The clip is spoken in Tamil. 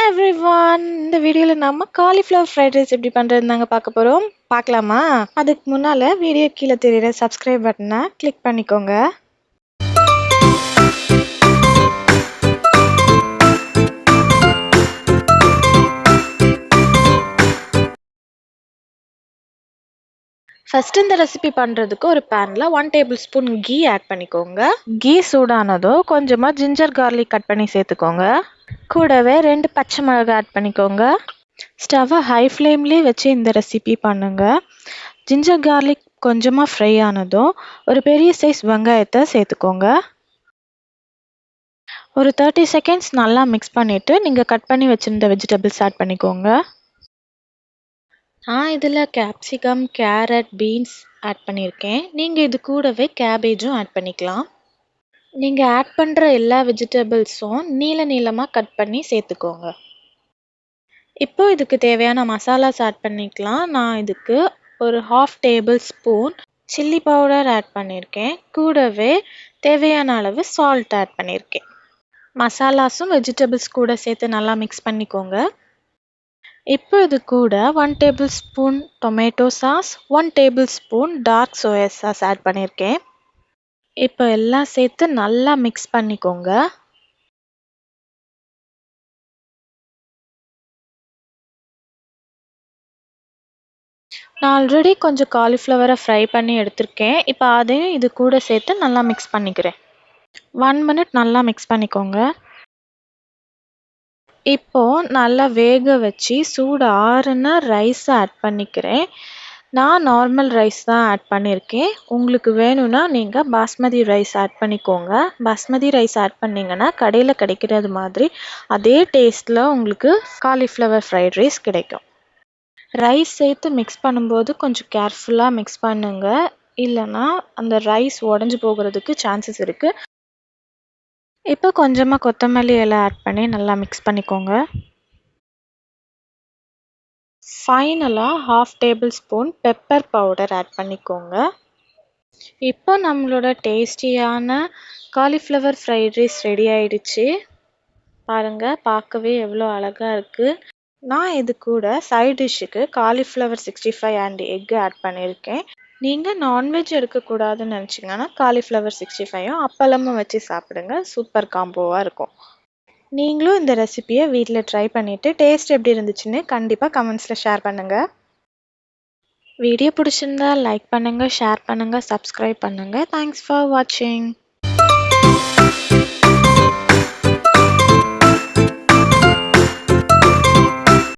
எவ்ரிவான், இந்த வீடியோவில் நம்ம காலிஃப்ளவர் ஃப்ரைட் ரைஸ் எப்படி பண்ணுறதுன்னு தாங்க பார்க்க போகிறோம். பார்க்கலாமா? அதுக்கு முன்னால் வீடியோ கீழே தெரியுற சப்ஸ்கிரைப் பட்டனை கிளிக் பண்ணிக்கோங்க. ஃபஸ்ட்டு இந்த ரெசிபி பண்ணுறதுக்கு ஒரு பேனில் 1 டேபிள் ஸ்பூன் கீ ஆட் பண்ணிக்கோங்க. கீ சூடானதோ கொஞ்சமாக ஜிஞ்சர் கார்லிக் கட் பண்ணி சேர்த்துக்கோங்க. கூடவே 2 பச்சை மிளகாய் ஆட் பண்ணிக்கோங்க. ஸ்டவ்வை ஹை ஃப்ளேம்லேயே வச்சு இந்த ரெசிபி பண்ணுங்க. ஜிஞ்சர் கார்லிக் கொஞ்சமாக ஃப்ரை ஆனதும் ஒரு பெரிய சைஸ் வெங்காயத்தை சேர்த்துக்கோங்க. ஒரு 30 செகண்ட்ஸ் நல்லா மிக்ஸ் பண்ணிவிட்டு நீங்கள் கட் பண்ணி வச்சுருந்த வெஜிடபிள்ஸ் ஆட் பண்ணிக்கோங்க. நான் இதில் கேப்சிகம், கேரட், பீன்ஸ் ஆட் பண்ணியிருக்கேன். நீங்கள் இது கூடவே கேபேஜும் ஆட் பண்ணிக்கலாம். நீங்கள் ஆட் பண்ணுற எல்லா வெஜிடபிள்ஸும் நீளமாக கட் பண்ணி சேர்த்துக்கோங்க. இப்போ இதுக்கு தேவையான மசாலாஸ் ஆட் பண்ணிக்கலாம். நான் இதுக்கு ஒரு 1/2 tablespoon chilli powder add பண்ணியிருக்கேன். கூடவே தேவையான அளவு சால்ட் ஆட் பண்ணியிருக்கேன். மசாலாஸும் வெஜிடபிள்ஸ் கூட சேர்த்து நல்லா மிக்ஸ் பண்ணிக்கோங்க. இப்போ இது கூட 1 tablespoon tomato sauce, 1 tablespoon dark soya sauce add பண்ணியிருக்கேன். இப்போ எல்லாம் சேர்த்து நல்லா மிக்ஸ் பண்ணிக்கோங்க. நான் ஆல்ரெடி கொஞ்சம் காலிஃப்ளவரை ஃப்ரை பண்ணி எடுத்திருக்கேன். இப்போ அதையும் இது கூட சேர்த்து நல்லா மிக்ஸ் பண்ணிக்கிறேன். 1 மினிட் நல்லா மிக்ஸ் பண்ணிக்கோங்க. இப்போ நல்லா வேக வச்சு சூடு ஆறுன ரைஸை ஆட் பண்ணிக்கிறேன். நான் நார்மல் ரைஸ் தான் ஆட் பண்ணியிருக்கேன். உங்களுக்கு வேணும்னா நீங்கள் பாஸ்மதி ரைஸ் ஆட் பண்ணிக்கோங்க. பாஸ்மதி ரைஸ் ஆட் பண்ணிங்கன்னா கடையில் கிடைக்கிறது மாதிரி அதே டேஸ்ட்டில் உங்களுக்கு காலிஃப்ளவர் ஃப்ரைட் ரைஸ் கிடைக்கும். ரைஸ் சேர்த்து மிக்ஸ் பண்ணும்போது கொஞ்சம் கேர்ஃபுல்லாக மிக்ஸ் பண்ணுங்க. இல்லைன்னா அந்த ரைஸ் உடஞ்சி போகிறதுக்கு சான்சஸ் இருக்குது. இப்போ கொஞ்சமாக கொத்தமல்லி இலை ஆட் பண்ணி நல்லா மிக்ஸ் பண்ணிக்கோங்க. ஃபைனலாக 1/2 tablespoon pepper powder add பண்ணிக்கோங்க. இப்போ நம்மளோட டேஸ்டியான காலிஃப்ளவர் ஃப்ரைட் ரைஸ் ரெடி ஆயிடுச்சு. பாருங்கள், பார்க்கவே எவ்வளோ அழகாக இருக்குது. நான் இது கூட சைட் டிஷ்ஷுக்கு காலிஃப்ளவர் 65 அண்ட் எக் ஆட் பண்ணியிருக்கேன். நீங்கள் நான்வெஜ் எடுக்கக்கூடாதுன்னு நினச்சிங்கன்னா காலிஃப்ளவர் 65யும் அப்பளமும் வச்சு சாப்பிடுங்க. சூப்பர் காம்போவாக இருக்கும். நீங்களும் இந்த ரெசிபியை வீட்டில் ட்ரை பண்ணிவிட்டு டேஸ்ட் எப்படி இருந்துச்சுன்னு கண்டிப்பாக கமெண்ட்ஸில் ஷேர் பண்ணுங்கள். வீடியோ பிடிச்சிருந்தா லைக் பண்ணுங்கள், ஷேர் பண்ணுங்கள், சப்ஸ்கிரைப் பண்ணுங்கள். தேங்க்ஸ் ஃபார் வாட்சிங்.